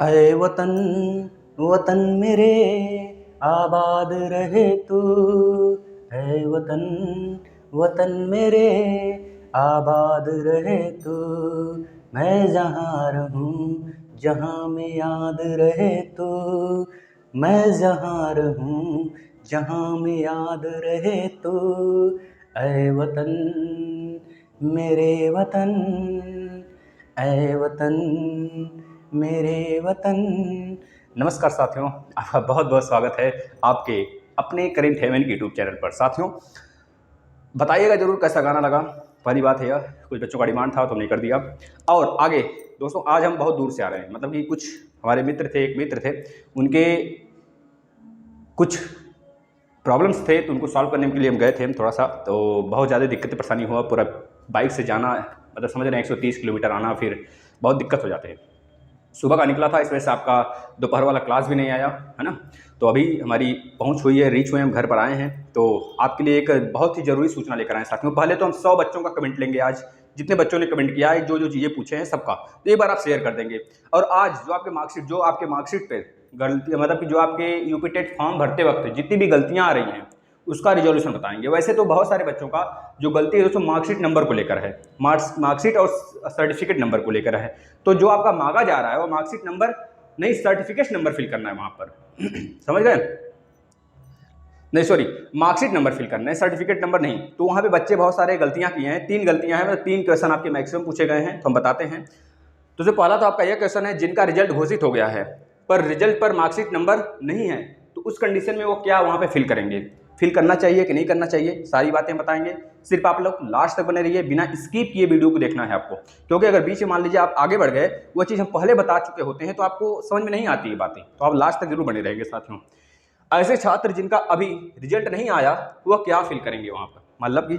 अरे वतन वतन मेरे आबाद रहे तू। है वतन वतन मेरे आबाद रहे तू। मैं जहाँ रहूँ जहाँ में याद रहे तू। मैं जहाँ रहूँ जहाँ में याद रहे तू। ऐ वतन मेरे वतन, ऐ वतन मेरे वतन। नमस्कार साथियों, आपका बहुत बहुत स्वागत है आपके अपने करेंट हेवन के यूट्यूब चैनल पर। साथियों, बताइएगा जरूर कैसा गाना लगा। पहली बात है, यह कुछ बच्चों का डिमांड था तो हमने कर दिया। और आगे दोस्तों, आज हम बहुत दूर से आ रहे हैं, मतलब कि कुछ हमारे मित्र थे, एक मित्र थे, उनके कुछ प्रॉब्लम्स थे तो उनको सॉल्व करने के लिए हम गए थे। हम थोड़ा सा तो बहुत ज़्यादा दिक्कत परेशानी हुआ। पूरा बाइक से जाना, मतलब समझ रहे हैं 130 किलोमीटर आना, फिर बहुत दिक्कत हो जाते हैं। सुबह का निकला था, इस वजह से आपका दोपहर वाला क्लास भी नहीं आया, है ना। तो अभी हमारी पहुंच हुई है, रीच हुए, हम घर पर आए हैं। तो आपके लिए एक बहुत ही ज़रूरी सूचना लेकर आए साथियों। पहले तो हम 100 बच्चों का कमेंट लेंगे आज, जितने बच्चों ने कमेंट किया है, जो जो चीज़ें पूछे हैं सबका, तो एक बार आप शेयर कर देंगे। और आज जो आपके मार्कशीट पे गलती, मतलब कि जो आपके यूपी टेट फॉर्म भरते वक्त जितनी भी गलतियाँ आ रही हैं उसका रिजोल्यूशन बताएंगे। वैसे तो बहुत सारे बच्चों का जो गलती है दोस्तों मार्कशीट नंबर को लेकर है, मार्कशीट और सर्टिफिकेट नंबर को लेकर है। तो जो आपका मांगा जा रहा है वो मार्कशीट नंबर नहीं, सर्टिफिकेट नंबर फिल करना है वहां पर। समझ गए? नहीं सॉरी, मार्कशीट नंबर फिल करना है, सर्टिफिकेट नंबर नहीं। तो वहां पे बच्चे बहुत सारे गलतियां किए हैं, 3 गलतियां हैं, मतलब 3 क्वेश्चन आपके मैक्सिमम पूछे गए हैं, तो हम बताते हैं। तो जो पहला तो आपका यह क्वेश्चन है, जिनका रिजल्ट घोषित हो गया है पर रिजल्ट पर मार्कशीट नंबर नहीं है, तो उस कंडीशन में वो क्या वहां पे फिल करेंगे, फिल करना चाहिए कि नहीं करना चाहिए, सारी बातें बताएंगे। सिर्फ आप लोग लास्ट तक बने रहिए, बिना स्किप किए वीडियो को देखना है आपको, क्योंकि अगर बीच में मान लीजिए आप आगे बढ़ गए, वो चीज़ हम पहले बता चुके होते हैं तो आपको समझ में नहीं आती है बातें, तो आप लास्ट तक जरूर बने रहेंगे साथियों। ऐसे छात्र जिनका अभी रिजल्ट नहीं आया वह क्या फील करेंगे वहाँ पर, मतलब कि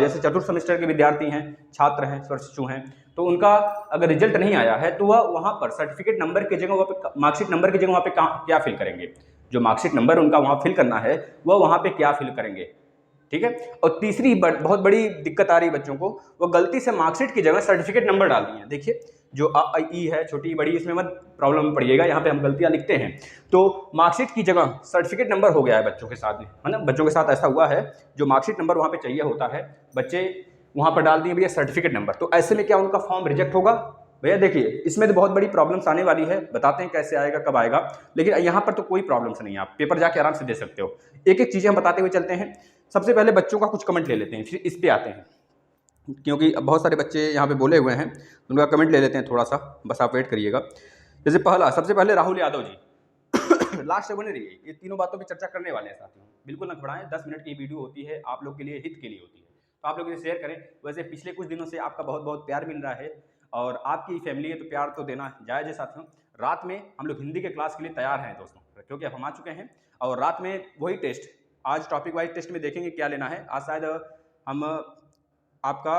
जैसे चतुर्थ सेमेस्टर के विद्यार्थी हैं, छात्र हैं, शिशु हैं, तो उनका अगर रिजल्ट नहीं आया है तो वह वहाँ पर सर्टिफिकेट नंबर की जगह, वहाँ पे मार्कशीट नंबर की जगह वहाँ पे क्या फिल करेंगे, जो मार्कशीट नंबर उनका वहाँ फिल करना है वह वहाँ पे क्या फिल करेंगे। ठीक है। और तीसरी बहुत बड़ी दिक्कत आ रही है बच्चों को, वो गलती से मार्कशीट की जगह सर्टिफिकेट नंबर डाल दिए हैं। देखिए जो अ ई है, छोटी बड़ी, इसमें मत प्रॉब्लम में पड़िएगा, यहाँ पे हम गलतियां लिखते हैं। तो मार्कशीट की जगह सर्टिफिकेट नंबर हो गया है बच्चों के साथ में, है ना। बच्चों के साथ ऐसा हुआ है, जो मार्कशीट नंबर वहाँ पे चाहिए होता है, बच्चे वहाँ पर डाल दिए भैया सर्टिफिकेट नंबर। तो ऐसे में क्या उनका फॉर्म रिजेक्ट होगा? भैया देखिए, इसमें तो बहुत बड़ी प्रॉब्लम्स आने वाली है, बताते हैं कैसे आएगा, कब आएगा। लेकिन यहाँ पर तो कोई प्रॉब्लम्स नहीं है, आप पेपर जाके आराम से दे सकते हो। एक एक चीज़ें हम बताते हुए चलते हैं। सबसे पहले बच्चों का कुछ कमेंट ले लेते हैं, फिर इस पे आते हैं, क्योंकि अब बहुत सारे बच्चे यहाँ पे बोले हुए हैं, उनका कमेंट ले लेते हैं थोड़ा सा, बस आप वेट करिएगा। जैसे सबसे पहले राहुल यादव जी, लास्ट से बने रहिए, ये तीनों बातों पर चर्चा करने वाले हैं साथियों, बिल्कुल ना घबराएं। 10 मिनट की वीडियो होती है, आप लोग के लिए, हित के लिए होती है, तो आप लोग इसे शेयर करें। वैसे पिछले कुछ दिनों से आपका बहुत बहुत प्यार मिल रहा है, और आपकी फैमिली है तो प्यार तो देना जायज़ है साथियों। रात में हम लोग हिंदी के क्लास के लिए तैयार हैं दोस्तों, क्योंकि अब हम आ चुके हैं, और रात में वही टेस्ट, आज टॉपिक वाइज टेस्ट में देखेंगे क्या लेना है। आज शायद हम आपका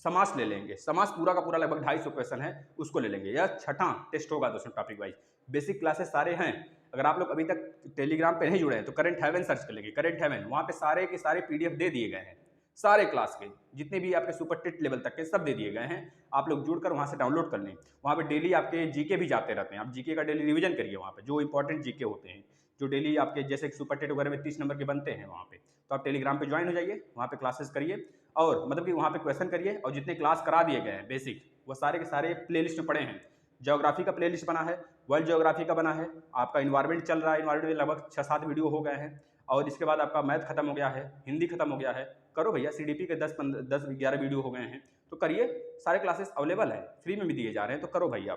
समास ले लेंगे, समास पूरा का पूरा लगभग 250 क्वेश्चन है, उसको ले लेंगे। यह छठा टेस्ट होगा दोस्तों टॉपिक वाइज। बेसिक क्लासेस सारे हैं, अगर आप लोग अभी तक टेलीग्राम पे नहीं जुड़े हैं तो करेंट हेवन सर्च कर लेंगे, करेंट हेवन, वहाँ पे सारे के सारे पीडीएफ दे दिए गए हैं, सारे क्लास के जितने भी आपके सुपर टेट लेवल तक के सब दे दिए गए हैं। आप लोग जुड़कर वहाँ से डाउनलोड कर लें। वहाँ पे डेली आपके जीके भी जाते रहते हैं, आप जीके का डेली रिवीजन करिए वहाँ पे, जो इंपॉर्टेंट जीके होते हैं, जो डेली आपके जैसे सुपर टेट वगैरह में 30 नंबर के बनते हैं वहाँ पे, तो आप टेलीग्राम पे ज्वाइन हो जाइए, वहाँ पे क्लासेस करिए, और मतलब कि वहाँ पे क्वेश्चन करिए, और जितने क्लास करा दिए गए हैं बेसिक, वो सारे के सारे प्लेलिस्ट में पड़े हैं। ज्योग्राफी का प्लेलिस्ट बना है, वर्ल्ड ज्योग्राफी का बना है, आपका इन्वायरमेंट चल रहा है, इन्वायरमेंट में लगभग 6-7 वीडियो हो गए हैं, और इसके बाद आपका मैथ खत्म हो गया है, हिंदी खत्म हो गया है। करो भैया, सीडीपी के 10-11 वीडियो हो गए हैं, तो करिए, सारे क्लासेस अवेलेबल है, फ्री में भी दिए जा रहे हैं, तो करो भैया,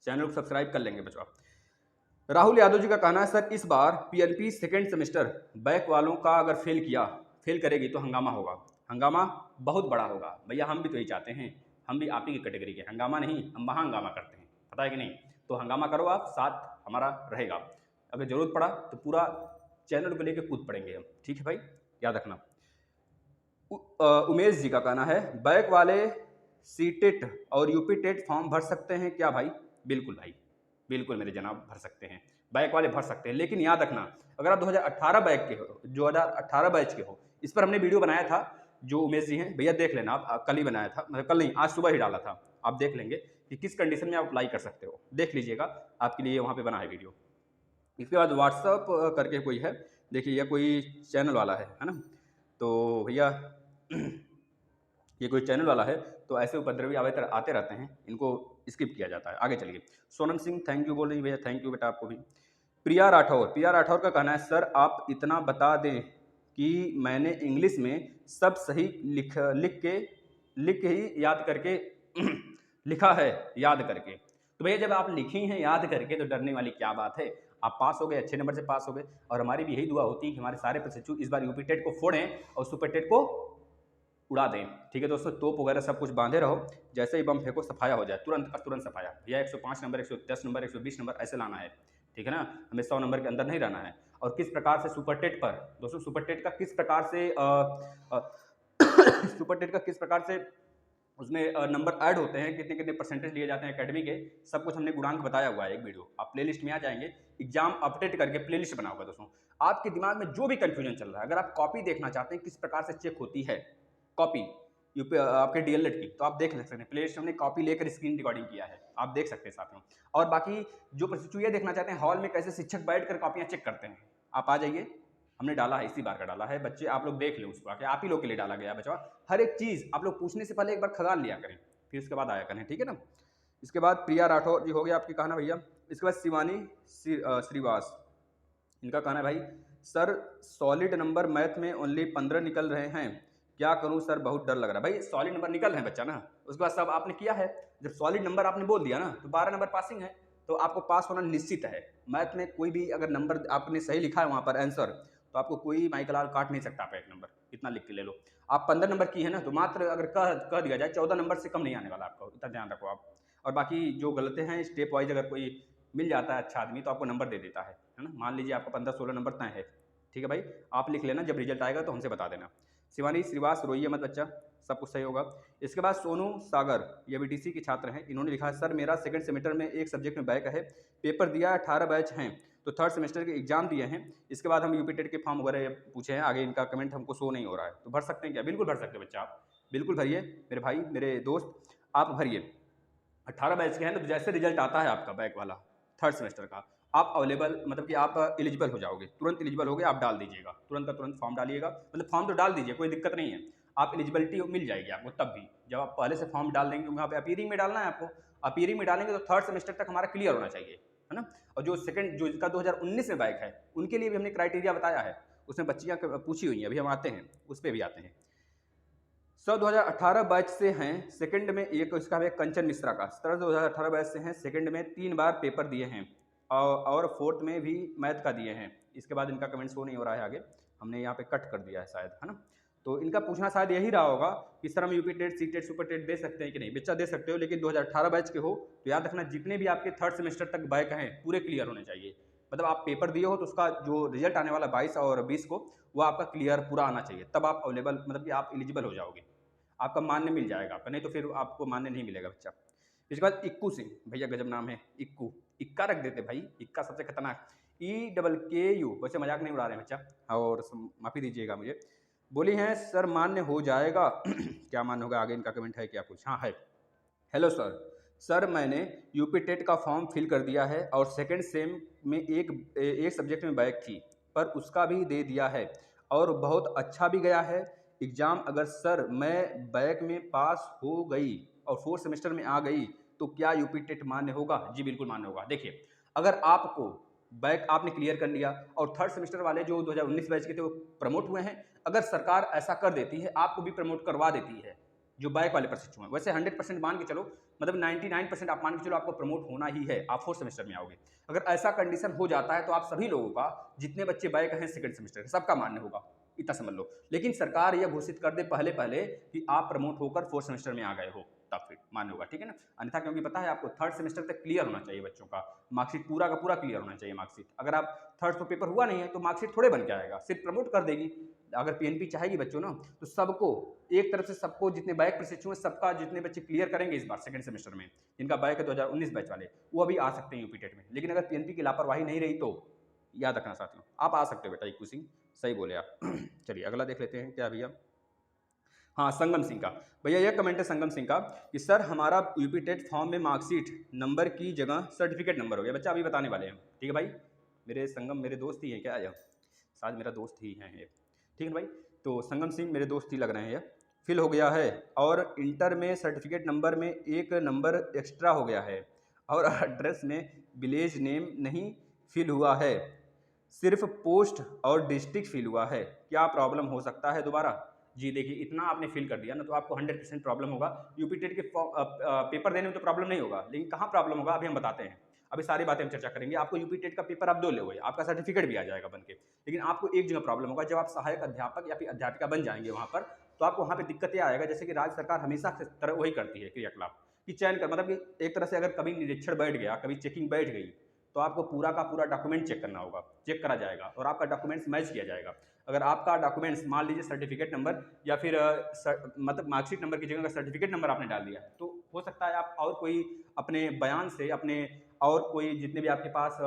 चैनल को सब्सक्राइब कर लेंगे बच्चों। राहुल यादव जी का कहना है, सर इस बार पीएनपी सेकेंड सेमेस्टर बैक वालों का अगर फेल करेगी तो हंगामा होगा। हंगामा बहुत बड़ा होगा भैया, हम भी तो यही चाहते हैं, हम भी आप ही की कैटेगरी के, हंगामा नहीं, हम वहाँ हंगामा करते हैं, पता है कि नहीं। तो हंगामा करो, आप साथ हमारा रहेगा, अगर जरूरत पड़ा तो पूरा चैनल को लेकर कूद पड़ेंगे हम, ठीक है भाई, याद रखना। उमेश जी का कहना है, बैक वाले सीटेट और यूपी टेट फॉर्म भर सकते हैं क्या भाई? बिल्कुल भाई, बिल्कुल मेरे जनाब, भर सकते हैं, बैक वाले भर सकते हैं। लेकिन याद रखना, अगर आप 2018 बैच के हो, 2018 बैच के हो, इस पर हमने वीडियो बनाया था, जो उमेश जी हैं भैया देख लेना, आप कल ही बनाया था, मतलब कल नहीं, आज सुबह ही डाला था, आप देख लेंगे कि किस कंडीशन में आप अप्लाई कर सकते हो, देख लीजिएगा, आपके लिए वहाँ पे बना है वीडियो। इसके बाद व्हाट्सअप करके कोई है, देखिए यह कोई चैनल वाला है ना, तो भैया ये कोई चैनल वाला है, तो ऐसे उपद्रवी आते रहते हैं, इनको स्किप किया जाता है। आगे चलिए, सोनम सिंह थैंक यू बोल रही है, भैया थैंक यू बेटा आपको भी। प्रिया राठौर का कहना है सर आप इतना बता दें कि मैंने इंग्लिश में सब सही लिख के ही याद करके लिखा है याद करके। तो भैया जब आप लिखी हैं याद करके तो डरने वाली क्या बात है, आप पास हो गए, अच्छे नंबर से पास हो गए। और हमारी भी यही दुआ होती है कि हमारे सारे प्रशिक्षु इस बार यूपी टेट को फोड़ें और सुपर टेट को उड़ा दें। ठीक है दोस्तों, तोप वगैरह सब कुछ बांधे रहो, जैसे ही बम फेंको सफाया हो जाए, तुरंत तुरंत सफाया। भैया 105 नंबर, 110 नंबर, 120 नंबर ऐसे लाना है, ठीक है ना, हमें 100 नंबर के अंदर नहीं रहना है। और किस प्रकार से सुपर टेट पर दोस्तों, सुपर टेट का किस प्रकार से सुपर टेट का किस प्रकार से उसमें नंबर ऐड होते हैं, कितने कितने परसेंटेज लिए जाते हैं एकेडमी के, सब कुछ हमने गुणांक बताया हुआ है एक वीडियो, आप प्लेलिस्ट में आ जाएंगे, एग्जाम अपडेट करके प्लेलिस्ट बना होगा दोस्तों। आपके दिमाग में जो भी कंफ्यूजन चल रहा है, अगर आप कॉपी देखना चाहते हैं किस प्रकार से चेक होती है कॉपी यूपी आपके डीएलएड की, तो आप देख सकते हैं, प्लेलिस्ट हमने कॉपी लेकर स्क्रीन रिकॉर्डिंग किया है, आप देख सकते हैं साथियों। और बाकी जो प्रशिक्षु ये देखना चाहते हैं हॉल में कैसे शिक्षक बैठकर कॉपियां चेक करते हैं, आप आ जाइए, हमने डाला है, इसी बार का डाला है, बच्चे आप लोग देख लें उसको आके, आप ही लोग के लिए डाला गया बच्चा। हर एक चीज़ आप लोग पूछने से पहले एक बार खगाल लिया करें, फिर उसके बाद आया करें, ठीक है ना। इसके बाद प्रिया राठौर जी हो गया आपकी कहना भैया। इसके बाद शिवानी श्रीवास, इनका कहना है भाई सर सॉलिड नंबर मैथ में ओनली 15 निकल रहे हैं, क्या करूं सर बहुत डर लग रहा है। भाई सॉलिड नंबर निकल रहे हैं बच्चा ना, उसके बाद सब आपने किया है, जब सॉलिड नंबर आपने बोल दिया ना तो 12 नंबर पासिंग है, तो आपको पास होना निश्चित है। मैथ में कोई भी अगर नंबर आपने सही लिखा है वहाँ पर आंसर, तो आपको कोई माइकलाल काट नहीं सकता, आप एक नंबर इतना लिख के ले लो। आप 15 नंबर की है ना, तो मात्र अगर कह दिया जाए 14 नंबर से कम नहीं आने वाला आपको, इतना ध्यान रखो आप। और बाकी जो गलते हैं स्टेप वाइज अगर कोई मिल जाता है अच्छा आदमी तो आपको नंबर दे देता है ना, मान लीजिए आपका 15-16 नंबर तय है, ठीक है भाई, आप लिख लेना, जब रिजल्ट आएगा तो हमसे बता देना। शिवानी श्रीवास रोइए मत बच्चा, सब कुछ सही होगा। इसके बाद सोनू सागर, ये बीटीसी के छात्र हैं, इन्होंने लिखा है सर मेरा सेकंड सेमेस्टर में एक सब्जेक्ट में बैक है, पेपर दिया 18 बैच हैं, तो थर्ड सेमेस्टर के एग्जाम दिए हैं, इसके बाद हम यूपी टेट के फॉर्म वगैरह पूछे हैं, आगे इनका कमेंट हमको शो नहीं हो रहा है, तो भर सकते हैं क्या? बिल्कुल भर सकते हैं बच्चा, आप बिल्कुल भरिए मेरे भाई मेरे दोस्त, आप भरिए। 18 बैच के हैं तो जैसे रिजल्ट आता है आपका बैक वाला थर्ड सेमेस्टर का, आप अवेलेबल मतलब कि आप एलिजिबल हो जाओगे, तुरंत एलिजिबल हो गए, आप डाल दीजिएगा, तुरंत का तुरंत फॉर्म डालिएगा, मतलब फॉर्म तो डाल दीजिए, कोई दिक्कत नहीं है, आप एलिजिबिलिटी मिल जाएगी आपको तब भी, जब आप पहले से फॉर्म डाल देंगे, वहाँ पे अपीयरिंग में डालना है आपको, अपीयरिंग में डालेंगे तो थर्ड सेमेस्टर तक हमारा क्लियर होना चाहिए, है ना। और जो सेकंड जो इसका 2019 में बैक है उनके लिए भी हमने क्राइटेरिया बताया है, उसमें बच्चियाँ पूछी हुई हैं, अभी हम आते हैं उस पर भी आते हैं। सर 2018 बैच से हैं, सेकंड में एक इसका है कंचन मिश्रा का, सर 2018 बैच से हैं, सेकंड में 3 बार पेपर दिए हैं और फोर्थ में भी मैथ का दिए हैं। इसके बाद इनका कमेंट शो नहीं हो रहा है आगे, हमने यहाँ पे कट कर दिया है शायद, है ना। तो इनका पूछना शायद यही रहा होगा कि सर हम UP TET C TET super TET दे सकते हैं कि नहीं। बच्चा दे सकते हो, लेकिन 2018 बैच के हो तो याद रखना जितने भी आपके थर्ड सेमेस्टर तक बैक हैं पूरे क्लियर होने चाहिए, मतलब आप पेपर दिए हो तो उसका जो रिजल्ट आने वाला 22 और 20 को वो आपका क्लियर पूरा आना चाहिए, तब आप अवेलेबल मतलब कि आप एलिजिबल हो जाओगे, आपका मान्य मिल जाएगा आपका, नहीं तो फिर आपको मान्य नहीं मिलेगा बच्चा। इसके बाद इक्कू सिंह, भैया गजब नाम है इक्कू, इक्का रख देते भाई, इक्का सबसे खतरनाक, EKKU, वैसे मजाक नहीं उड़ा रहे हैं बच्चा, और माफ़ी दीजिएगा मुझे। बोली हैं सर मान्य हो जाएगा क्या मान्य होगा, आगे इनका कमेंट है क्या कुछ, हाँ है। हेलो सर, सर मैंने यूपी टेट का फॉर्म फिल कर दिया है और सेकंड सेम में एक सब्जेक्ट में बैक थी, पर उसका भी दे दिया है और बहुत अच्छा भी गया है एग्ज़ाम। अगर सर मैं बैक में पास हो गई और फोर्थ सेमेस्टर में आ गई तो क्या यूपी टेट मान्य होगा? जी बिल्कुल मान्य होगा। देखिए, अगर आपको बैक आपने क्लियर कर लिया और थर्ड सेमेस्टर वाले जो 2019 बैच के थे वो प्रमोट हुए हैं, अगर सरकार ऐसा कर देती है आपको भी प्रमोट करवा देती है जो बैक वाले प्रशिक्षु हैं, वैसे 100% मान के चलो, मतलब 99% आप मान के चलो आपको प्रमोट होना ही है, आप फोर्थ सेमेस्टर में आओगे। अगर ऐसा कंडीशन हो जाता है तो आप सभी लोगों का, जितने बच्चे बैक हैं सेकंड सेमेस्टर के, सबका मान्य होगा, इतना समझ लो। लेकिन सरकार यह घोषित कर दे पहले पहले कि आप प्रमोट होकर फोर्थ सेमेस्टर में आ गए हो, तब फिर मान्य होगा, ठीक है ना। अन्यथा क्योंकि पता है आपको थर्ड सेमेस्टर तक क्लियर होना चाहिए बच्चों का, मार्कशीट पूरा का पूरा क्लियर होना चाहिए मार्कशीट। अगर आप थर्ड तो पेपर हुआ नहीं है तो मार्कशीट थोड़े बन के आएगा, सिर्फ प्रमोट कर देगी। अगर पीएनपी चाहेगी बच्चों ना तो सबको एक तरफ से, सबको जितने बैक प्रशिक्षु हैं सबका, जितने बच्चे क्लियर करेंगे इस बार सेकंड सेमेस्टर में, जिनका बैक है 2019 बैच वाले, वो अभी आ सकते हैं यूपी टेट में। लेकिन अगर पीएनपी की लापरवाही नहीं रही तो याद रखना साथियों, आप आ सकते हो बेटा, इक्कू सिंह सही बोले आप। चलिए अगला देख लेते हैं क्या भैया। हाँ, संगम सिंह का। भैया ये कमेंट है संगम सिंह का कि सर हमारा यूपी टेट फॉर्म में मार्कशीट नंबर की जगह सर्टिफिकेट नंबर हो गया। बच्चा अभी बताने वाले हैं, ठीक है भाई। मेरे संगम मेरे दोस्त ही हैं क्या, यह शायद मेरा दोस्त ही हैं ये, ठीक है भाई। तो संगम सिंह मेरे दोस्त ही लग रहे हैं। ये फिल हो गया है और इंटर में सर्टिफिकेट नंबर में एक नंबर एक्स्ट्रा हो गया है और एड्रेस में विलेज नेम नहीं फिल हुआ है, सिर्फ पोस्ट और डिस्ट्रिक्ट फिल हुआ है, क्या प्रॉब्लम हो सकता है दोबारा? जी देखिए, इतना आपने फिल कर दिया ना तो आपको 100% प्रॉब्लम होगा। यूपी टेट के पेपर देने में तो प्रॉब्लम नहीं होगा, लेकिन कहाँ प्रॉब्लम होगा अभी हम बताते हैं। अभी सारी बातें हम चर्चा करेंगे। आपको यूपी टेट का पेपर आप दो लोगे, आपका सर्टिफिकेट भी आ जाएगा बन के, लेकिन आपको एक जगह प्रॉब्लम होगा, जब आप सहायक अध्यापक या फिर अध्यापिका बन जाएंगे वहाँ पर, तो आपको वहाँ पर दिक्कत ये आएगा, जैसे कि राज्य सरकार हमेशा से तरह वही करती है क्रियाकलाप कि चयन कर, मतलब कि एक तरह से अगर कभी निरीक्षण बैठ गया, कभी चेकिंग बैठ गई, तो आपको पूरा का पूरा डॉक्यूमेंट चेक करना होगा, चेक करा जाएगा और आपका डॉक्यूमेंट्स मैच किया जाएगा। अगर आपका डॉक्यूमेंट्स मान लीजिए सर्टिफिकेट नंबर या फिर मतलब मार्कशीट नंबर की जगह अगर सर्टिफिकेट नंबर आपने डाल दिया, तो हो सकता है आप और कोई अपने बयान से अपने और कोई जितने भी आपके पास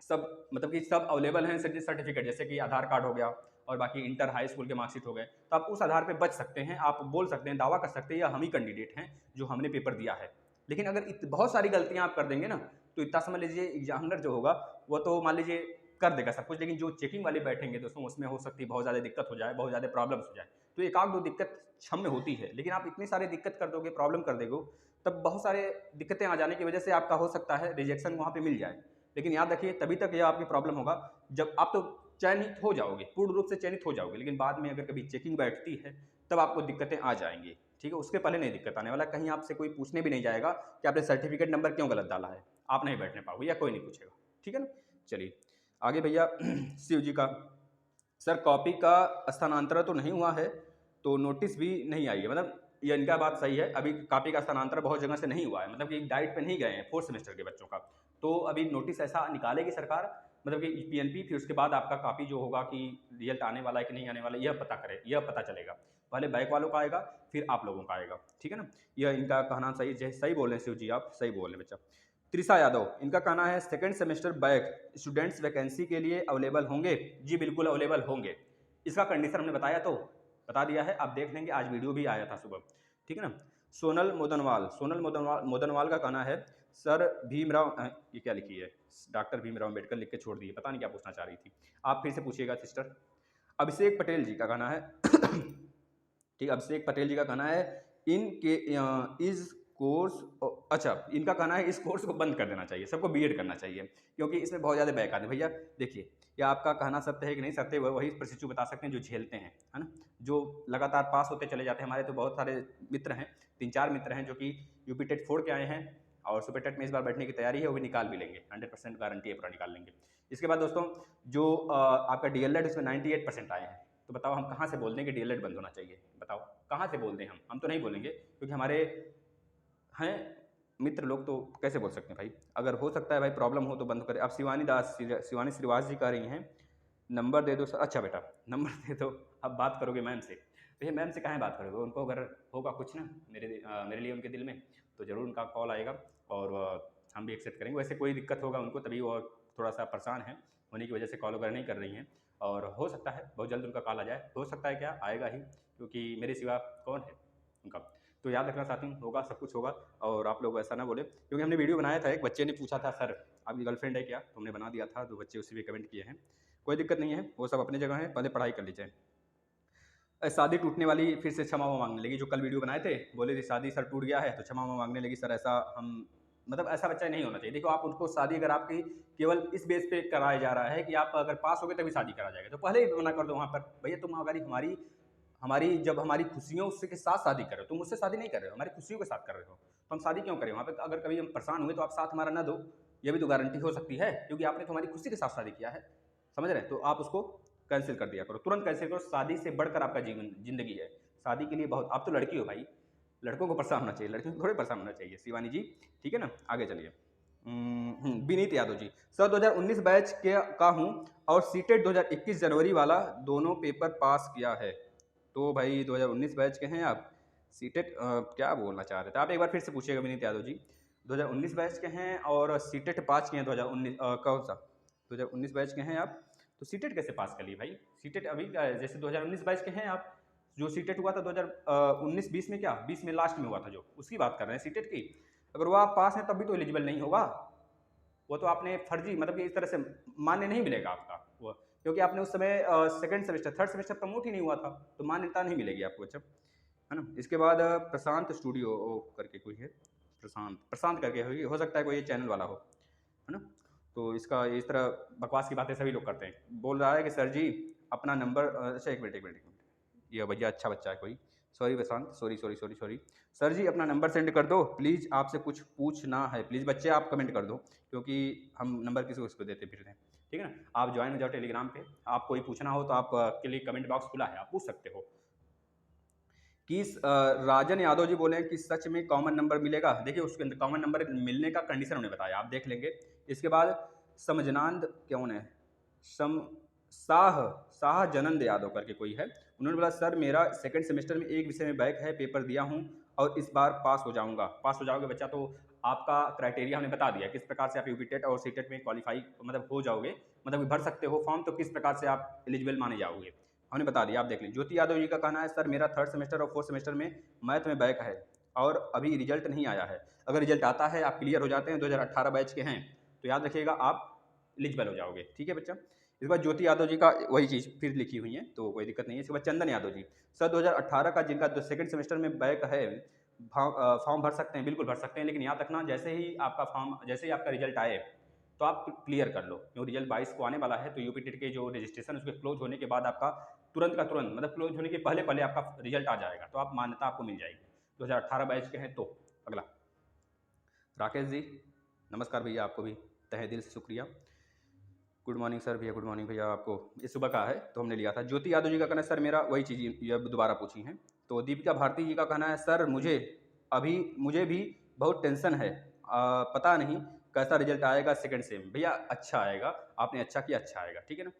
सब मतलब कि सब अवेलेबल हैं सर्टिफिकेट, जैसे कि आधार कार्ड हो गया और बाकी इंटर हाई स्कूल के मार्कशीट हो गए, तो आप उस आधार पर बच सकते हैं। आप बोल सकते हैं, दावा कर सकते हैं या हम ही कैंडिडेट हैं जो हमने पेपर दिया है। लेकिन अगर बहुत सारी गलतियां आप कर देंगे ना, तो इतना समझ लीजिए एग्जामिनर जो होगा वो तो मान लीजिए कर देगा सब कुछ, लेकिन जो चेकिंग वाले बैठेंगे दोस्तों, उसमें हो सकती है बहुत ज़्यादा दिक्कत हो जाए, बहुत ज़्यादा प्रॉब्लम्स हो जाए। तो एक आध दो दिक्कत क्षम्य होती है, लेकिन आप इतनी सारी दिक्कत कर दोगे, प्रॉब्लम कर दोगे, तब बहुत सारे दिक्कतें आ जाने की वजह से आपका हो सकता है रिजेक्शन वहाँ पे मिल जाए। लेकिन याद रखिए, तभी तक यह आपकी प्रॉब्लम होगा जब आप तो चयनित हो जाओगे, पूर्ण रूप से चयनित हो जाओगे, लेकिन बाद में अगर कभी चेकिंग बैठती है तब आपको दिक्कतें आ जाएंगी, ठीक है। उसके पहले नहीं दिक्कत आने वाला, कहीं आपसे कोई पूछने भी नहीं जाएगा कि आपने सर्टिफिकेट नंबर क्यों गलत डाला है, आप नहीं बैठने पाओगे या कोई नहीं पूछेगा, ठीक है ना। चलिए आगे भैया शिव जी का, सर कॉपी का स्थानांतरण तो नहीं हुआ है, तो नोटिस भी नहीं आई है, मतलब ये इनका बात सही है, अभी कॉपी का स्थानांतरण बहुत जगह से नहीं हुआ है, मतलब कि डाइट पे नहीं गए हैं 4th सेमेस्टर के बच्चों का, तो अभी नोटिस ऐसा निकालेगी सरकार, मतलब कि पीएनपी, फिर उसके बाद आपका कॉपी जो होगा कि रिजल्ट आने वाला है कि नहीं आने वाला, यह पता करे, यह पता चलेगा। पहले बैक वालों का आएगा फिर आप लोगों का आएगा, ठीक है ना। यह इनका कहना सही, सही बोल रहे हैं शिव जी, आप सही बोल रहे हैं बच्चा। त्रिषा यादव, इनका कहना है second semester back students vacancy के लिए अवेलेबल होंगे? जी बिल्कुल अवेलेबल होंगे, इसका कंडीशन हमने बताया, तो बता दिया है, आप देख लेंगे, आज वीडियो भी आया था सुबह, ठीक है ना। सोनल मोदनवाल का कहना है सर भीमराव, ये क्या लिखी है, डॉक्टर भीमराव अम्बेडकर लिख के छोड़ दिए, पता नहीं क्या पूछना चाह रही थी, आप फिर से पूछिएगा सिस्टर। अभिषेक पटेल जी का कहना है ठीक, अभिषेक पटेल जी का कहना है इनके इस कोर्स, अच्छा इनका कहना है इस कोर्स को बंद कर देना चाहिए, सबको बीएड करना चाहिए, क्योंकि इसमें बहुत ज़्यादा बैक आते हैं। भैया देखिए, या आपका कहना सत्य है कि नहीं सत्य, वही प्रशिक्षु बता सकते हैं जो झेलते हैं, है ना, जो लगातार पास होते चले जाते हैं। हमारे तो बहुत सारे मित्र हैं, 3-4 मित्र हैं जो कि यूपी टेट 4 के आए हैं और सुपर टेट में इस बार बैठने की तैयारी है, वो भी निकाल भी लेंगे, 100% गारंटी है, पूरा निकाल लेंगे। इसके बाद दोस्तों जो आपका डीएलएड उसमें 98% आए हैं, तो बताओ हम कहाँ से बोल दें कि डीएलएड बंद होना चाहिए, बताओ कहाँ से बोल दें, हम तो नहीं बोलेंगे, क्योंकि हमारे हैं मित्र लोग, तो कैसे बोल सकते हैं भाई। अगर हो सकता है भाई प्रॉब्लम हो तो बंद करें। अब शिवानी श्रीवास जी कह रही हैं नंबर दे दो सर, अच्छा बेटा नंबर दे दो, अब बात करोगे मैम से, भैया मैम से कहाँ बात करोगे, उनको अगर होगा कुछ ना मेरे लिए उनके दिल में, तो ज़रूर उनका कॉल आएगा और हम भी एक्सेप्ट करेंगे। वैसे कोई दिक्कत होगा उनको, तभी वो थोड़ा सा परेशान है, होने की वजह से कॉल वगैरह नहीं कर रही हैं, और हो सकता है बहुत जल्द उनका कॉल आ जाए, हो सकता है क्या आएगा ही, क्योंकि मेरे सिवा कौन है उनका। तो याद रखना साथियों, होगा सब कुछ होगा, और आप लोग ऐसा ना बोले, क्योंकि हमने वीडियो बनाया था, एक बच्चे ने पूछा था सर आपकी गर्लफ्रेंड है क्या, तो हमने बना दिया था, तो बच्चे उसी पे कमेंट किए हैं, कोई दिक्कत नहीं है, वो सब अपनी जगह है, पहले पढ़ाई कर लीजिए। शादी टूटने वाली फिर से क्षमा मांगने लगी, जो कल वीडियो बनाए थे, बोले थे शादी सर टूट गया है तो क्षमा मांगने लगी, सर ऐसा हम मतलब ऐसा बच्चा नहीं होना चाहिए। देखो आप उनको शादी अगर आपकी केवल इस बेस पे कराया जा रहा है कि आप अगर पास हो गए तभी शादी करा जाएगा, तो पहले ही मना कर दो वहाँ पर, भैया तुम अगर हमारी हमारी जब हमारी खुशियों उसके साथ शादी कर रहे हो, तुम मुझसे शादी नहीं कर रहे हो, हमारी खुशियों के साथ कर रहे हो, तो हम शादी क्यों करें वहाँ पे। अगर कभी हम परेशान हुए तो आप साथ हमारा ना दो, ये भी तो गारंटी हो सकती है, क्योंकि आपने तो हमारी खुशी के साथ शादी किया है, समझ रहे हैं। तो आप उसको कैंसिल कर दिया करो, तुरंत कैंसिल करो, शादी से बढ़कर आपका जीवन जिंदगी है, शादी के लिए बहुत, आप तो लड़की हो भाई, लड़कों को परेशान होना चाहिए, लड़कियों को थोड़े परेशान होना चाहिए। शिवानी जी ठीक है ना, आगे चलिए। विनीत यादव जी, सर 2019 बैच के का हूँ और सीटेट 2021 जनवरी वाला दोनों पेपर पास किया है। तो भाई 2019 बैच के हैं आप, सीटेट क्या बोलना चाह रहे थे आप, एक बार फिर से पूछिएगा विनीत यादव जी। 2019 बैच के हैं और सीटेट पास किए हैं 2019, कौन सा 2019 बैच के हैं आप, तो सीटेट कैसे पास कर लिए भाई, सीटेट अभी जैसे 2019 बैच के हैं आप, जो सीटेट हुआ था 2019-20 में, क्या 20 में लास्ट में हुआ था, जो उसकी बात कर रहे हैं सीटेट की। अगर वो आप पास हैं तब भी तो एलिजिबल नहीं होगा, वो तो आपने फर्जी मतलब कि इस तरह से मान्य नहीं मिलेगा आपका वो, क्योंकि आपने उस समय second semester third semester promote ही नहीं हुआ था, तो मान्यता नहीं मिलेगी आपको। अच्छा है ना। इसके बाद प्रशांत स्टूडियो करके कोई है, प्रशांत करके हो सकता है कोई ये चैनल वाला हो, है ना। तो इसका इस तरह बकवास की बातें सभी लोग करते हैं। बोल रहा है कि सर जी अपना नंबर, अच्छा एक मिनट, ये भैया अच्छा बच्चा है कोई, सॉरी प्रशांत, सॉरी सर जी अपना नंबर सेंड कर दो प्लीज़, आपसे कुछ पूछना है प्लीज़। बच्चे आप कमेंट कर दो, क्योंकि हम नंबर किसी को उसको देते फिरते हैं, ठीक है ना। आप ज्वाइन हो जाओ टेलीग्राम पे, आप कोई पूछना हो तो आप के लिए कमेंट बॉक्स खुला है, आप पूछ सकते हो। कि राजन यादव जी बोले हैं कि सच में कॉमन नंबर मिलेगा। देखिए उसके अंदर कॉमन नंबर मिलने का कंडीशन उन्होंने बताया, आप देख लेंगे। इसके बाद समझनांद कौन है, सम शाह शाह जनंद यादव करके कोई है, उन्होंने बोला सर मेरा सेकंड सेमेस्टर में एक विषय में बैक है, पेपर दिया हूँ और इस बार पास हो जाऊंगा। पास हो जाओगे बच्चा, तो आपका क्राइटेरिया हमने बता दिया किस प्रकार से आप यूपीटेट और सीटेट में क्वालिफाई मतलब हो जाओगे, मतलब भर सकते हो फॉर्म, तो किस प्रकार से आप एलिजिबल माने जाओगे हमने बता दिया, आप देख लें। ज्योति यादव जी का कहना है सर मेरा थर्ड सेमेस्टर और फोर्थ सेमेस्टर में मैथ में बैक है और अभी रिजल्ट नहीं आया है, अगर रिजल्ट आता है आप क्लियर हो जाते हैं, 2018 बैच के हैं, तो याद रखिएगा आप एलिजिबल हो जाओगे, ठीक है बच्चा। इसके बाद ज्योति यादव जी का वही चीज़ फिर लिखी हुई है, तो कोई दिक्कत नहीं है। इसके बाद चंदन यादव जी, सर 2018 का जिनका सेकंड सेमेस्टर में बैक है फॉर्म भर सकते हैं, बिल्कुल भर सकते हैं, लेकिन याद रखना जैसे ही आपका रिजल्ट आए तो आप क्लियर कर लो, क्योंकि रिजल्ट 22 को आने वाला है, तो यूपीटेट के जो रजिस्ट्रेशन उसके क्लोज होने के बाद आपका तुरंत का तुरंत मतलब क्लोज होने के पहले पहले आपका रिजल्ट आ जाएगा, तो आप मान्यता आपको मिल जाएगी। 2018 बैच के हैं। तो अगला राकेश जी, नमस्कार भैया, आपको भी तहे दिल से शुक्रिया। गुड मॉर्निंग सर भैया, गुड मॉर्निंग भैया, आपको ये सुबह का है तो हमने लिया था। ज्योति यादव जी का कहना है सर मेरा वही चीज़ ये दोबारा पूछी है। तो दीपिका भारती जी का कहना है सर मुझे भी बहुत टेंशन है, पता नहीं कैसा रिजल्ट आएगा सेकंड सेम। भैया अच्छा आएगा, आपने अच्छा किया, अच्छा आएगा, ठीक है ना।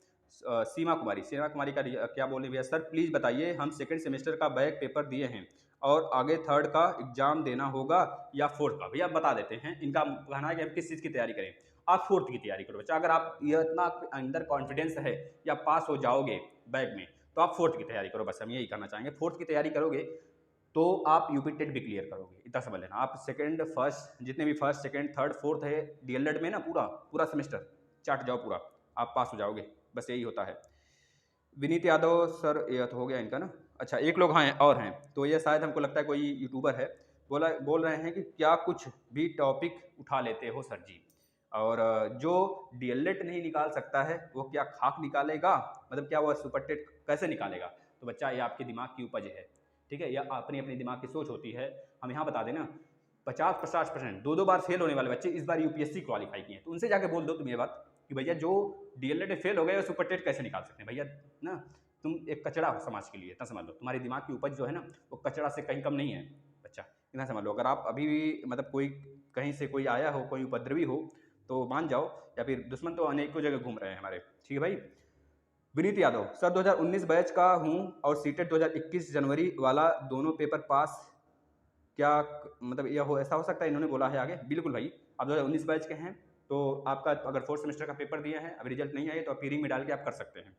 सीमा कुमारी का क्या बोल रहे भैया, सर प्लीज़ बताइए हम सेकंड सेमेस्टर का बैक पेपर दिए हैं और आगे थर्ड का एग्जाम देना होगा या फोर्थ का। भैया बता देते हैं, इनका कहना है कि हम किस चीज़ की तैयारी करें। आप फोर्थ की तैयारी करो बच्चा, अगर आप ये इतना अंदर कॉन्फिडेंस है कि आप पास हो जाओगे बैक में, तो आप फोर्थ की तैयारी करो, बस हम यही करना चाहेंगे। फोर्थ की तैयारी करोगे तो आप यूपीटेट भी क्लियर करोगे, इतना समझ लेना। आप सेकंड फर्स्ट जितने भी फर्स्ट सेकंड थर्ड फोर्थ है डीएलएड में ना, पूरा सेमेस्टर चाट जाओ पूरा, आप पास हो जाओगे, बस यही होता है। विनीत यादव सर ये तो हो गया इनका ना। अच्छा एक लोग हाँ और हैं, तो ये शायद हमको लगता है कोई यूट्यूबर है, बोल रहे हैं कि क्या कुछ भी टॉपिक उठा लेते हो सर जी, और जो डीएलएड नहीं निकाल सकता है वो क्या खाक निकालेगा, मतलब क्या वो सुपर टेट कैसे निकालेगा। तो बच्चा ये आपके दिमाग की उपज है, ठीक है, या अपनी अपनी दिमाग की सोच होती है। हम यहाँ बता दें ना, 50-50% दो बार फेल होने वाले बच्चे इस बार यूपीएससी क्वालिफाई किए हैं, तो उनसे जाके बोल दो तुम ये बात कि भैया जो डीएलएड में फेल हो गए वो सुपर टेट कैसे निकाल सकते हैं। भैया ना तुम एक कचरा हो समाज के लिए, इतना समझ लो। तुम्हारी दिमाग की उपज जो है ना वो कचरा से कहीं कम नहीं है बच्चा, इतना समझ लो। अगर आप अभी भी मतलब कोई कहीं से कोई आया हो, कोई उपद्रवी हो, तो मान जाओ, या फिर दुश्मन तो अनेकों जगह घूम रहे हैं हमारे, ठीक है भाई। विनीत यादव सर 2019 बैच का हूँ और सीटेट 2021 जनवरी वाला दोनों पेपर पास, क्या मतलब यह हो ऐसा हो सकता है, इन्होंने बोला है आगे। बिल्कुल भाई, आप 2019 बैच के हैं तो आपका अगर फोर्थ सेमेस्टर का पेपर दिया है, अभी रिजल्ट नहीं आए, तो आप हीरिंग में डाल के आप कर सकते हैं।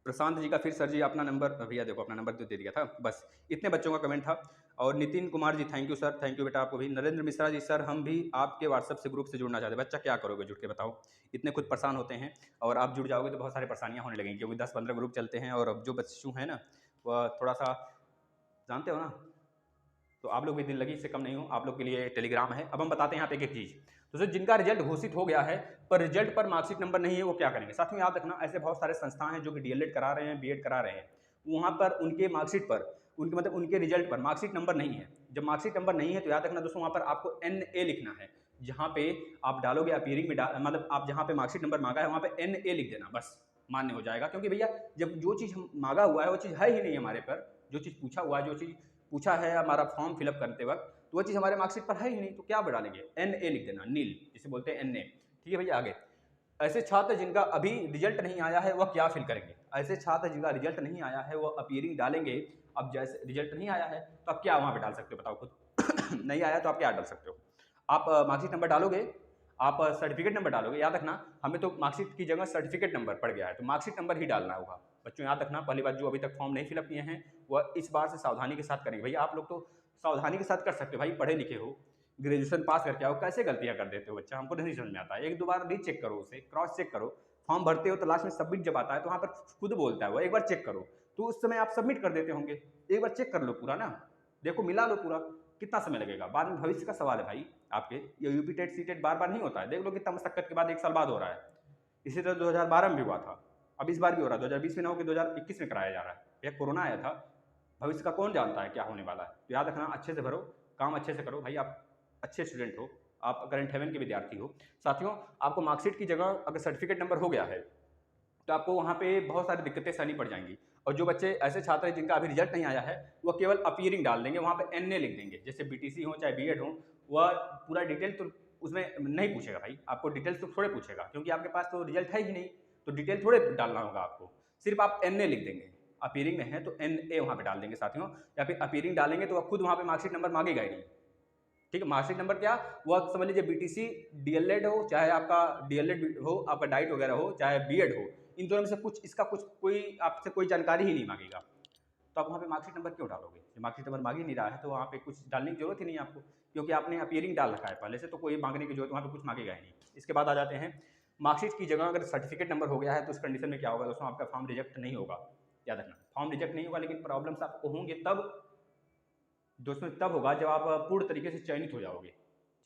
प्रशांत जी का फिर सर जी अपना नंबर, भैया देखो अपना नंबर तो दे दिया था, बस इतने बच्चों का कमेंट था। और Nitin Kumar ji thank you sir, thank you बेटा आपको भी। नरेंद्र मिश्रा जी सर हम भी आपके व्हाट्सएप से ग्रुप से जुड़ना चाहते हैं। बच्चा क्या करोगे जुड़ के बताओ, इतने खुद परेशान होते हैं और आप जुड़ जाओगे तो बहुत सारी परेशानियां होने लगेंगी, क्योंकि 10-15 ग्रुप चलते हैं और अब जो बच्चों हैं ना वह थोड़ा सा जानते हो ना, तो आप लोग भी दिल लगी से कम नहीं हो, आप लोग के लिए टेलीग्राम है। अब हम बताते हैं यहाँ पे एक एक चीज़। तो सर जिनका रिजल्ट घोषित हो गया है पर रिजल्ट पर मार्कशीट नंबर नहीं है वो क्या करेंगे। साथ में याद रखना ऐसे बहुत सारे संस्थान हैं जो कि डीएलएड करा रहे हैं, बीएड करा रहे हैं, वहाँ पर उनके मार्कशीट पर उनके मतलब उनके रिजल्ट पर मार्कशीट नंबर नहीं है। जब मार्कशीट नंबर नहीं है तो याद रखना दोस्तों, वहाँ पर आपको NA लिखना है। जहाँ पे आप डालोगे अपीयरिंग में मतलब आप जहाँ पे मार्कशीट नंबर मांगा है वहाँ पे NA लिख देना, बस मान्य हो जाएगा। क्योंकि भैया जब जो चीज़ मांगा हुआ है वो चीज़ है ही नहीं हमारे पर, जो चीज़ पूछा हुआ है, जो चीज़ पूछा है हमारा फॉर्म फिलअप करते वक्त, तो वो चीज़ हमारे मार्कशीट पर है ही नहीं, तो क्या डालेंगे, NA लिख देना, नील जिसे बोलते हैं NA, ठीक है भैया। आगे ऐसे छात्र जिनका अभी रिजल्ट नहीं आया है वह क्या फिल करेंगे। ऐसे छात्र जिनका रिजल्ट नहीं आया है वह अपीयरिंग डालेंगे। अब जैसे रिजल्ट नहीं आया है तो आप क्या वहाँ पे डाल सकते हो बताओ खुद नहीं आया तो आप क्या डाल सकते हो, आप मार्कशीट नंबर डालोगे, आप सर्टिफिकेट नंबर डालोगे, याद रखना हमें तो मार्कशीट की जगह सर्टिफिकेट नंबर पड़ गया है, तो मार्कशीट नंबर ही डालना होगा बच्चों। याद रखना, पहली बात, जो अभी तक फॉर्म नहीं फिलअप किए हैं वह इस बार से सावधानी के साथ करेंगे। भैया आप लोग तो सावधानी के साथ कर सकते हो, भाई पढ़े लिखे हो, ग्रेजुएशन पास करके आओ, कैसे गलतियां कर देते हो बच्चा, हमको नहीं समझ में आता है। एक दो बार रीचेक करो, उसे क्रॉस चेक करो। फॉर्म भरते हो तो लास्ट में सबमिट जब आता है तो वहाँ पर खुद बोलता है वो, एक बार चेक करो, तो उस समय आप सबमिट कर देते होंगे। एक बार चेक कर लो पूरा ना, देखो मिला लो पूरा, कितना समय लगेगा, बाद में भविष्य का सवाल है भाई आपके। ये यूपी टेट सी टेट बार बार नहीं होता है, देख लो कितना मशक्कत के बाद 1 साल बाद हो रहा है। इसी तरह 2012 में भी हुआ था, अब इस बार भी हो रहा है, 2020 में ना हो कि 2021 में कराया जा रहा है। यह कोरोना आया था, भविष्य का कौन जानता है क्या होने वाला है। तो याद रखना, अच्छे से भरो, काम अच्छे से करो भाई, आप अच्छे स्टूडेंट हो, आप करंट हेवन के विद्यार्थी हो। साथियों, आपको मार्कशीट की जगह अगर सर्टिफिकेट नंबर हो गया है तो आपको वहाँ पे बहुत सारी दिक्कतें सहनी पड़ जाएंगी। और जो बच्चे ऐसे छात्र हैं जिनका अभी रिजल्ट नहीं आया है, वो केवल अपीयरिंग डाल देंगे, वहाँ पे NA लिख देंगे, जैसे BTC हो चाहे B.Ed हो, वह पूरा डिटेल तो उसमें नहीं पूछेगा भाई, आपको डिटेल्स तो थोड़े पूछेगा, क्योंकि आपके पास तो रिजल्ट है ही नहीं, तो डिटेल थोड़े डालना होगा आपको, सिर्फ आप NA लिख देंगे। अपीयरिंग में है तो NA वहाँ पे डाल देंगे साथियों, या फिर अपीयरिंग डालेंगे तो खुद वहाँ पे मार्कशीट नंबर मांगेगा ही नहीं। ठीक है, मार्कशीट नंबर क्या, वह समझ लीजिए BTC DLED हो चाहे आपका DLED हो, आपका डाइट वगैरह हो चाहे B.Ed हो, इन दोनों में से कुछ इसका कुछ कोई आपसे कोई जानकारी ही नहीं मांगेगा, तो आप वहाँ पे मार्कशीट नंबर क्यों डालोगे। मार्कशीट नंबर मांग ही नहीं रहा है तो वहाँ पे कुछ डालने की जरूरत ही नहीं है आपको, क्योंकि आपने अपीयरिंग डाल रखा है पहले से, तो कोई मांगने की जरूरत वहाँ पे कुछ मांगेगा ही नहीं। इसके बाद आ जाते हैं, मार्कशीट की जगह अगर सर्टिफिकेट नंबर हो गया है तो उस कंडीशन में क्या होगा दोस्तों, आपका फॉर्म रिजेक्ट नहीं होगा। याद रखना, फॉर्म रिजेक्ट नहीं होगा, लेकिन प्रॉब्लम्स आपको होंगे तब दोस्तों, तब होगा जब आप पूर्ण तरीके से चयनित हो जाओगे।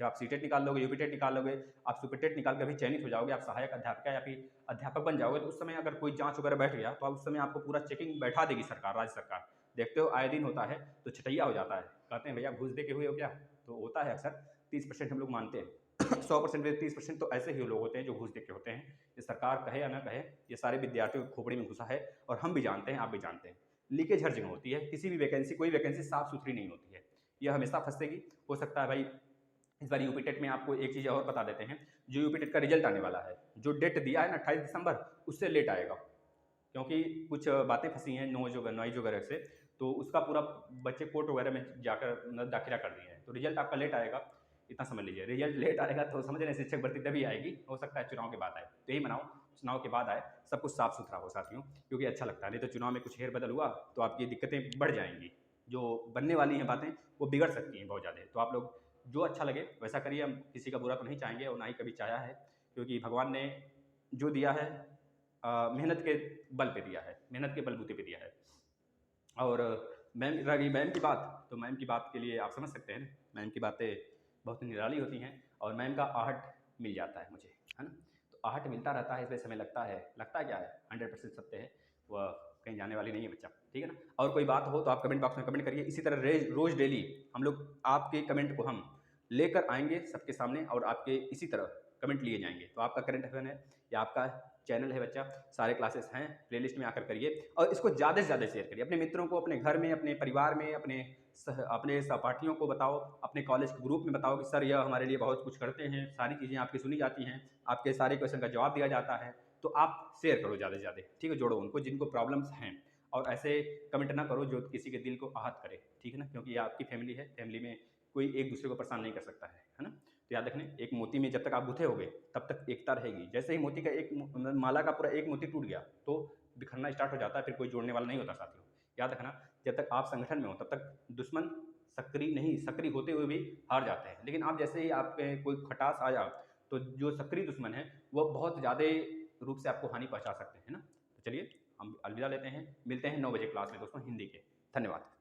जब आप सीटेट निकाल लोगे, यूपी टेट निकाल लोगे, आप सुपर टेट निकाल कर भी चयनित हो जाओगे, आप सहायक अध्यापिका या फिर अध्यापक बन जाओगे, तो उस समय अगर कोई जांच वगैरह बैठ गया तो उस समय आपको पूरा चेकिंग बैठा देगी सरकार, राज्य सरकार। देखते हो आए दिन होता है, तो छटैया हो जाता है, कहते हैं भैया घूस दे के हुए हो क्या, तो होता है अक्सर। 30% हम लोग मानते हैं 100% में 30% तो ऐसे ही लोग होते हैं जो घूस दे के होते हैं। ये सरकार कहे या ना कहे, ये सारे विद्यार्थियों की खोपड़ी में घुसा है, और हम भी जानते हैं, आप भी जानते हैं। लीकेज हर जगह होती है, किसी भी वैकेंसी, कोई वैकेंसी साफ सुथरी नहीं होती है, यह हमेशा फंसेगी। हो सकता है भाई इस बार यूपी टेट में आपको एक चीज़ और बता देते हैं, जो यूपी टेट का रिजल्ट आने वाला है, जो डेट दिया है ना 28 दिसंबर, उससे लेट आएगा, क्योंकि कुछ बातें फंसी हैं नॉइज वगैरह से, तो उसका पूरा बच्चे कोर्ट वगैरह में जाकर दाखिला कर दिए हैं, तो रिजल्ट आपका लेट आएगा, इतना समझ लीजिए। रिजल्ट लेट आएगा तो समझ रहे हैं, शिक्षक भर्ती तभी आएगी, हो सकता है चुनाव के बाद आए, तो यही मनाओ, चुनाव के बाद आए, सब कुछ साफ सुथरा हो साथियों, क्योंकि अच्छा लगता है। नहीं तो चुनाव में कुछ हेर बदल हुआ तो आपकी दिक्कतें बढ़ जाएंगी, जो बनने वाली हैं बातें वो बिगड़ सकती हैं बहुत ज़्यादा। तो आप लोग जो अच्छा लगे वैसा करिए, हम किसी का बुरा तो नहीं चाहेंगे और ना ही कभी चाहा है, क्योंकि भगवान ने जो दिया है मेहनत के बल पे दिया है, मेहनत के बलबूते पे दिया है। और मैम रही मैम की बात, तो मैम की बात के लिए आप समझ सकते हैं, मैम की बातें बहुत निराली होती हैं, और मैम का आहट मिल जाता है मुझे, है ना, तो आहट मिलता रहता है, इसलिए समय लगता है क्या है, 100% सत्य है, वह कहीं जाने वाली नहीं है बच्चा, ठीक है ना। और कोई बात हो तो आप कमेंट बॉक्स में कमेंट करिए, इसी तरह रोज़ डेली हम लोग आपके कमेंट को हम लेकर आएंगे सबके सामने, और आपके इसी तरह कमेंट लिए जाएंगे। तो आपका करंट अफेयर है या आपका चैनल है बच्चा, सारे क्लासेस हैं, प्लेलिस्ट में आकर करिए, और इसको ज़्यादा से ज़्यादा शेयर करिए अपने मित्रों को, अपने घर में, अपने परिवार में, अपने सहपाठियों को बताओ, अपने कॉलेज के ग्रुप में बताओ कि सर यह हमारे लिए बहुत कुछ करते हैं, सारी चीज़ें आपकी सुनी जाती हैं, आपके सारे क्वेश्चन का जवाब दिया जाता है, तो आप शेयर करो ज़्यादा से ज़्यादा, ठीक है, जोड़ो उनको जिनको प्रॉब्लम्स हैं, और ऐसे कमेंट ना करो जो किसी के दिल को आहत करे, ठीक है ना, क्योंकि ये आपकी फैमिली है, फैमिली में कोई एक दूसरे को परेशान नहीं कर सकता है ना। तो याद रखना, एक मोती में जब तक आप गुथे होगे तब तक एकता रहेगी, जैसे ही मोती का एक माला का पूरा एक मोती टूट गया तो बिखरना स्टार्ट हो जाता है, फिर कोई जोड़ने वाला नहीं होता साथियों। याद रखना, जब तक आप संगठन में हो तब तक दुश्मन सक्रिय होते हुए भी हार जाते हैं, लेकिन आप जैसे ही आप पे कोई खटास आया तो जो सक्रिय दुश्मन है वह बहुत ज़्यादा रूप से आपको हानि पहुंचा सकते हैं ना। तो चलिए हम अलविदा लेते हैं, मिलते हैं 9 बजे क्लास में दोस्तों हिंदी के। धन्यवाद।